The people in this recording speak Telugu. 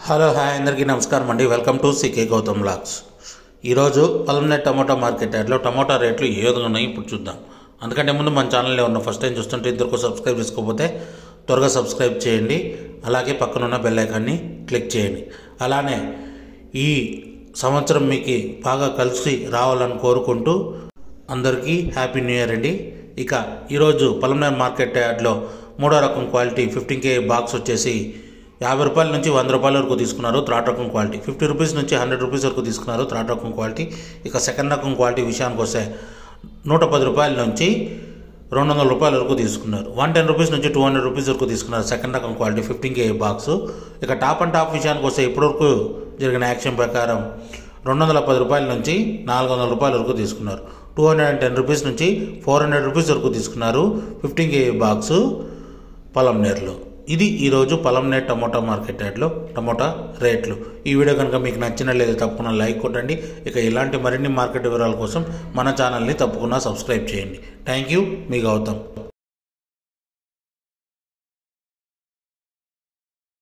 హలో హాయ్ అందరికీ నమస్కారం అండి. Welcome to CK Gautam blogs. ఈరోజు పలంనేర్ టమోటా మార్కెట్ యార్డ్లో టమోటా రేట్లు ఏ విధంగా ఉన్నాయి ఇప్పుడు చూద్దాం. అందుకంటే ముందు మన ఛానల్లో ఉన్న ఫస్ట్ టైం చూస్తుంటే ఇంతవరకు సబ్స్క్రైబ్ చేసుకోకపోతే త్వరగా సబ్స్క్రైబ్ చేయండి. అలాగే పక్కనున్న బెల్ ఐకాన్ని క్లిక్ చేయండి. అలానే ఈ సంవత్సరం మీకు బాగా కలిసి రావాలని కోరుకుంటూ అందరికీ హ్యాపీ న్యూ ఇయర్ అండి. ఇక ఈరోజు పలంనేర్ మార్కెట్ యార్డ్లో మూడో రకం క్వాలిటీ 15K బాక్స్ వచ్చేసి 50 రూపాయల నుంచి 100 రూపాయల వరకు తీసుకున్నారు. థర్డ్ రకం క్వాలిటీ 50 రూపీస్ నుంచి 100 రూపీస్ వరకు తీసుకున్నారు థర్డ్ రకం క్వాలిటీ. ఇక సెకండ్ రకం క్వాలిటీ విషయానికి వస్తే 110 రూపాయల నుంచి 200 రూపాయల వరకు తీసుకున్నారు. 110 రూపీస్ నుంచి 200 రూపీస్ వరకు తీసుకున్నారు సెకండ్ రకం క్వాలిటీ 15K బాక్స్. ఇక టాప్ అండ్ టాప్ విషయానికి వస్తే ఇప్పటివరకు జరిగిన యాక్షన్ ప్రకారం 210 రూపాయల నుంచి 400 రూపాయల వరకు తీసుకున్నారు. 210 రూపీస్ నుంచి 400 రూపీస్ వరకు తీసుకున్నారు 15K బాక్స్ పలంనేర్లో. ఇది ఈరోజు పలంనేర్ టమోటా మార్కెట్ యార్డ్లో టమోటా రేట్లు. ఈ వీడియో కనుక మీకు నచ్చినట్లయితే తప్పకుండా లైక్ కొట్టండి. ఇక ఇలాంటి మరిన్ని మార్కెట్ వివరాల కోసం మన ఛానల్ని తప్పకుండా సబ్స్క్రైబ్ చేయండి. థ్యాంక్ యూ, మీ గౌతమ్.